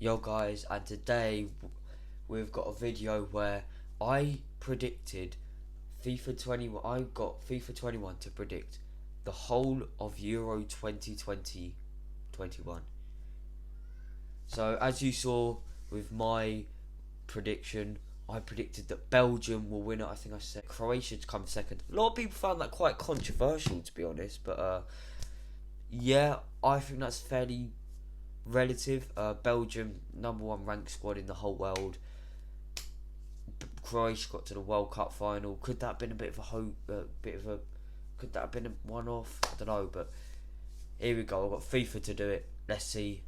Yo guys, and today we've got a video where I predicted FIFA 21. I got FIFA 21 to predict the whole of Euro 2021. So as you saw with my prediction, I predicted that Belgium will win it. I think I said Croatia to come second. A lot of people found that quite controversial, to be honest, but yeah, I think that's fairly relative. Belgium, number one ranked squad in the whole world. Croatia got to the World Cup final. Could that have been a bit of a could that have been a one-off? I don't know, but here we go. I've got FIFA to do it. Let's see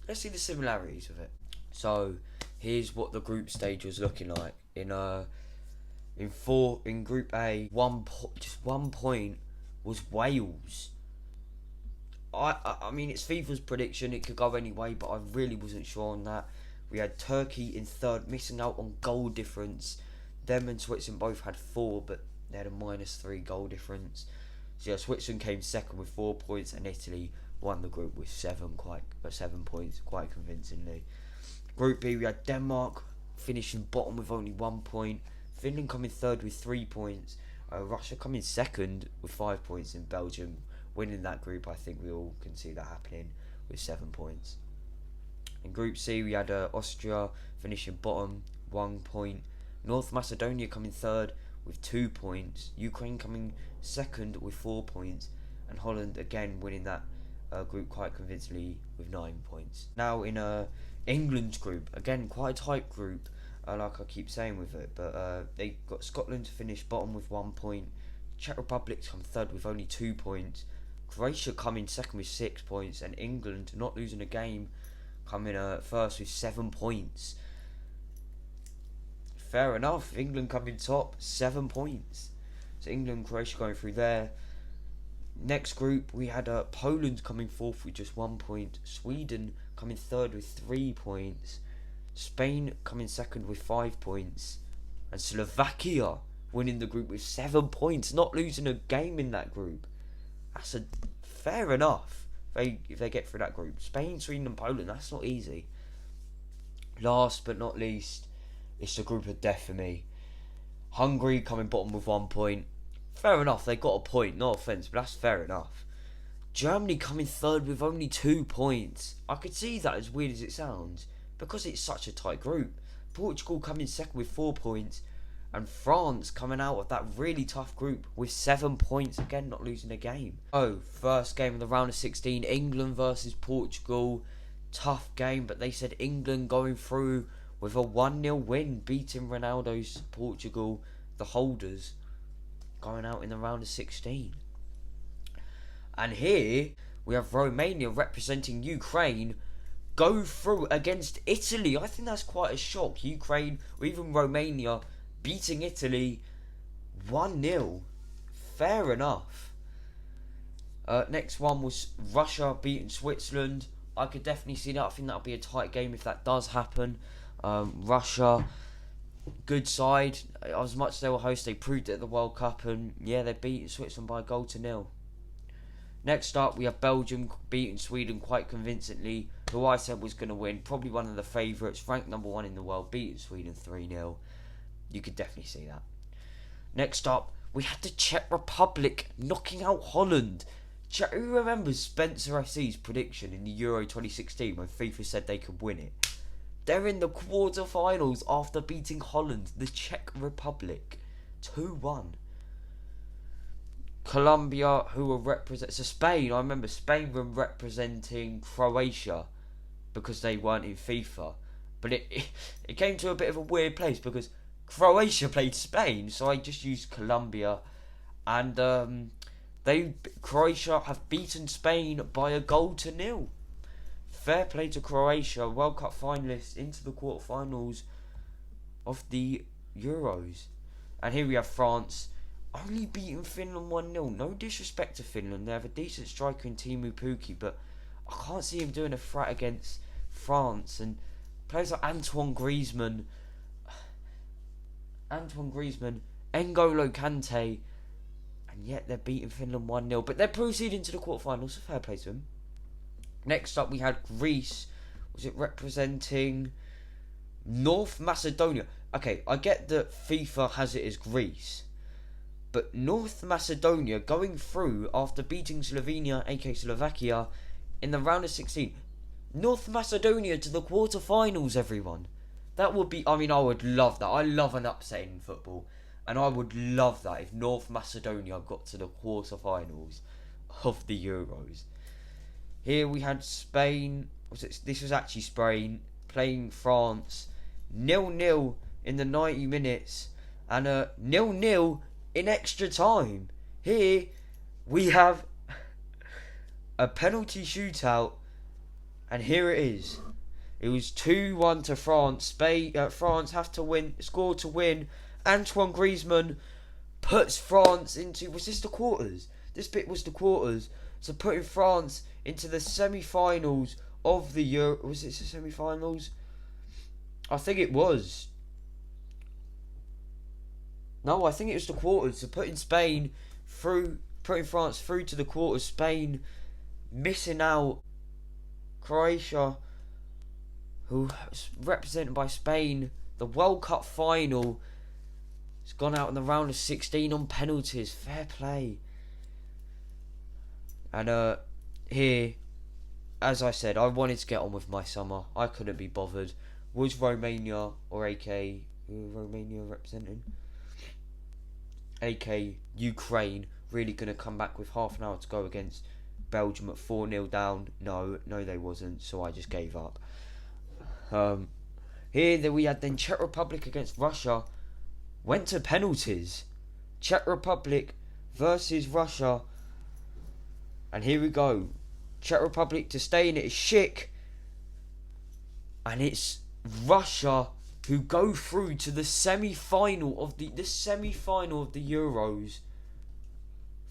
the similarities of it. So here's what the group stage was looking like. In Group A, just 1 point was Wales. I mean, it's FIFA's prediction. It could go any way, but I really wasn't sure on that. We had Turkey in third, missing out on goal difference. Them and Switzerland both had 4, but they had a -3 goal difference. So yeah, Switzerland came second with 4 points, and Italy won the group with 7 points, quite convincingly. Group B, we had Denmark finishing bottom with only 1 point. Finland coming third with 3 points. Russia coming second with 5 points, and Belgium winning that group. I think we all can see that happening with 7 points. In Group C, we had Austria finishing bottom, 1 point. North Macedonia coming third with 2 points. Ukraine coming second with 4 points. And Holland again winning that group quite convincingly with 9 points. Now in England's group, again quite a tight group, like I keep saying with it. But they got Scotland to finish bottom with 1 point. Czech Republic to come third with only 2 points. Croatia coming second with 6 points, and England, not losing a game, coming first with 7 points. Fair enough. England coming top, 7 points. So England and Croatia going through there. Next group, we had Poland coming fourth with just 1 point. Sweden coming third with 3 points. Spain coming second with 5 points. And Slovakia winning the group with 7 points, not losing a game in that group. That's fair enough if they get through that group. Spain, Sweden and Poland, that's not easy. Last but not least, it's the group of death for me. Hungary coming bottom with 1 point. Fair enough, they got a point, no offence, but that's fair enough. Germany coming third with only 2 points. I could see that, as weird as it sounds, because it's such a tight group. Portugal coming second with 4 points. And France coming out of that really tough group with 7 points. Again, not losing a game. Oh, first game of the round of 16. England versus Portugal. Tough game, but they said England going through with a 1-0 win. Beating Ronaldo's Portugal, the holders, going out in the round of 16. And here, we have Romania representing Ukraine go through against Italy. I think that's quite a shock. Ukraine, or even Romania, beating Italy 1-0. Fair enough. Next one was Russia beating Switzerland. I could definitely see that. I think that'll be a tight game if that does happen. Russia, good side. As much as they were hosts, they proved it at the World Cup, and yeah, they beat Switzerland by 1-0. Next up, we have Belgium beating Sweden quite convincingly, who I said was going to win. Probably one of the favourites, ranked number 1 in the world, beating Sweden 3-0. You could definitely see that. Next up, we had the Czech Republic knocking out Holland. Who remembers Spencer FC's prediction in the Euro 2016 when FIFA said they could win it? They're in the quarterfinals after beating Holland, the Czech Republic, 2-1. Colombia, who were Spain. I remember Spain were representing Croatia because they weren't in FIFA. But it came to a bit of a weird place because Croatia played Spain, so I just used Colombia, and Croatia have beaten Spain by 1-0. Fair play to Croatia, World Cup finalists into the quarterfinals of the Euros. And here we have France only beating Finland 1-0. No disrespect to Finland, they have a decent striker in Teemu Pukki, but I can't see him doing a threat against France. And players like Antoine Griezmann, N'Golo Kante, and yet they're beating Finland 1-0. But they're proceeding to the quarterfinals, so fair play to them. Next up, we had Greece Was it representing North Macedonia? Okay, I get that FIFA has it as Greece, but North Macedonia going through after beating Slovenia, aka Slovakia, in the round of 16. North Macedonia to the quarterfinals, everyone. That would be, I would love that. I love an upset in football. And I would love that if North Macedonia got to the quarterfinals of the Euros. Here we had Spain. This was actually Spain playing France. 0-0 in the 90 minutes. And 0-0 in extra time. Here we have a penalty shootout. And here it is. It was 2-1 to France. France have to win, score to win. Antoine Griezmann puts France into... Was this the quarters? This bit was the quarters. So putting France into the semi-finals of the Euro... Was it the semi-finals? I think it was. No, I think it was the quarters. So putting Spain through... Putting France through to the quarters. Spain missing out. Croatia, who is represented by Spain, the World Cup final, has gone out in the round of 16 on penalties. Fair play. And here, as I said, I wanted to get on with my summer. I couldn't be bothered. Was Romania, or AK, Romania representing? AK Ukraine, really going to come back with half an hour to go against Belgium at 4-0 down? No, they wasn't, so I just gave up. Here we had then Czech Republic against Russia. Went to penalties. Czech Republic versus Russia. And here we go. Czech Republic to stay in it is Schick. And it's Russia who go through to the semi-final of the Euros.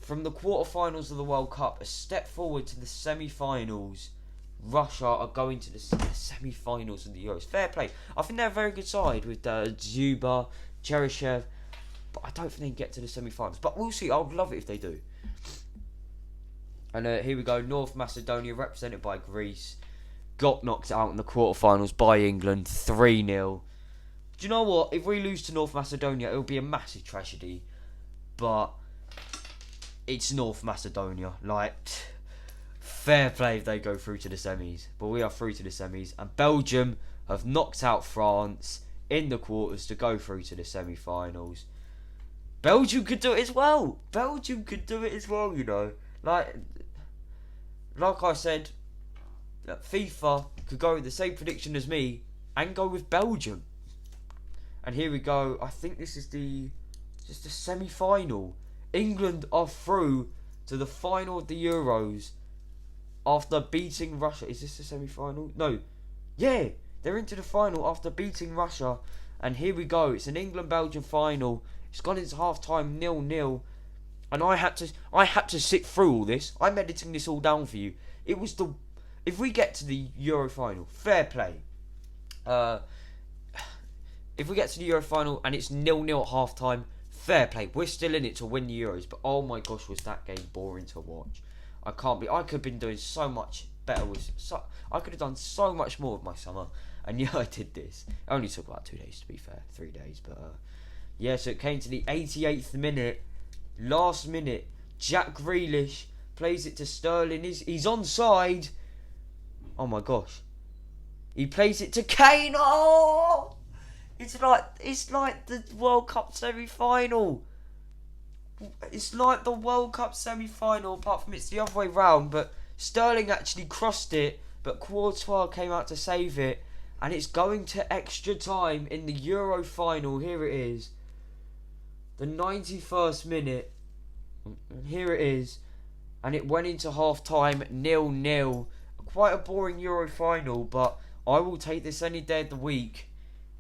From the quarterfinals of the World Cup, a step forward to the semi-finals. Russia are going to the semi-finals of the Euros. Fair play. I think they're a very good side with Zuba, Cheryshev, but I don't think they can get to the semi-finals. But we'll see. I would love it if they do. And here we go. North Macedonia, represented by Greece, got knocked out in the quarterfinals by England, 3-0. Do you know what? If we lose to North Macedonia, it will be a massive tragedy. But it's North Macedonia. Like, fair play if they go through to the semis. But we are through to the semis. And Belgium have knocked out France in the quarters to go through to the semi-finals. Belgium could do it as well. You know. Like I said, FIFA could go with the same prediction as me and go with Belgium. And here we go. I think this is just the semi-final. England are through to the final of the Euros after beating Russia. Is this the semi-final? No. Yeah, they're into the final after beating Russia. And here we go. It's an England-Belgium final. It's gone into half-time 0-0. And I had to sit through all this. I'm editing this all down for you. If we get to the Euro final, fair play. If we get to the Euro final and it's 0-0 at half-time, fair play. We're still in it to win the Euros. But oh my gosh, was that game boring to watch. I could have been doing so much better I could have done so much more with my summer. And yeah, I did this. It only took about 2 days, to be fair. 3 days, but yeah, so it came to the 88th minute. Last minute, Jack Grealish plays it to Sterling. He's onside. Oh my gosh. He plays it to Kane. Oh! It's like the World Cup semi-final. It's like the World Cup semi-final, apart from it's the other way round. But Sterling actually crossed it, but Courtois came out to save it. And it's going to extra time in the Euro final. Here it is. The 91st minute. And here it is. And it went into half-time 0-0. Quite a boring Euro final, but I will take this any day of the week.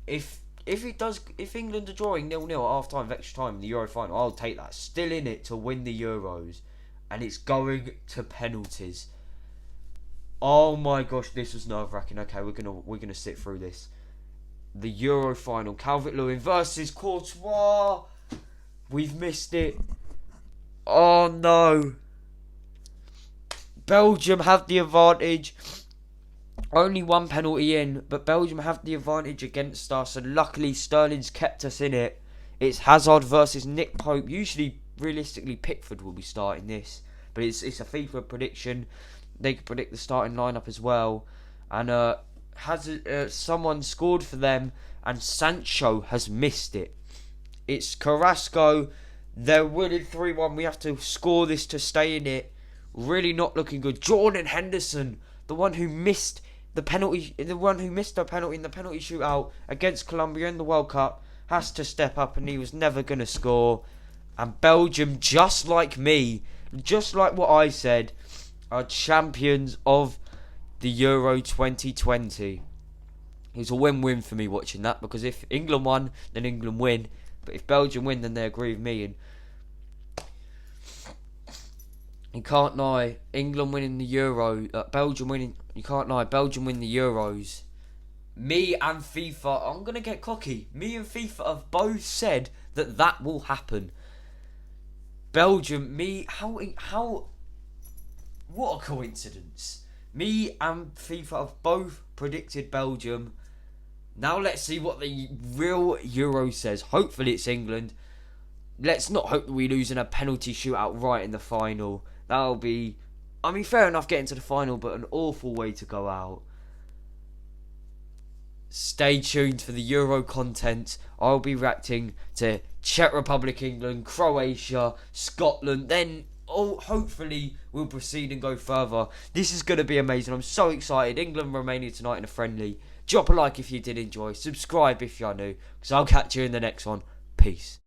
If England are drawing 0-0 at half-time of extra time in the Euro final, I'll take that. Still in it to win the Euros. And it's going to penalties. Oh my gosh, this was nerve-wracking. Okay, we're gonna sit through this. The Euro final, Calvert-Lewin versus Courtois. We've missed it. Oh no. Belgium have the advantage. Only one penalty in, but Belgium have the advantage against us, and luckily Sterling's kept us in it. It's Hazard versus Nick Pope. Usually, realistically, Pickford will be starting this, but it's a FIFA prediction. They could predict the starting lineup as well, and someone scored for them, and Sancho has missed it. It's Carrasco. They're winning 3-1. We have to score this to stay in it. Really not looking good. Jordan Henderson, the one who missed the penalty in the penalty shootout against Colombia in the World Cup, has to step up, and he was never going to score. And Belgium, just like me, just like what I said, are champions of the Euro 2020. It was a win-win for me watching that, because if England won, then England win. But if Belgium win, then they agree with me. And you can't lie, England winning the Euro, Belgium winning, you can't lie, Belgium win the Euros. Me and FIFA, I'm going to get cocky. Me and FIFA have both said that will happen. Belgium, what a coincidence. Me and FIFA have both predicted Belgium. Now let's see what the real Euro says. Hopefully it's England. Let's not hope that we lose in a penalty shootout right in the final. That'll be, fair enough getting to the final, but an awful way to go out. Stay tuned for the Euro content. I'll be reacting to Czech Republic, England, Croatia, Scotland. Then, hopefully, we'll proceed and go further. This is going to be amazing. I'm so excited. England, Romania tonight in a friendly. Drop a like if you did enjoy. Subscribe if you're new, because I'll catch you in the next one. Peace.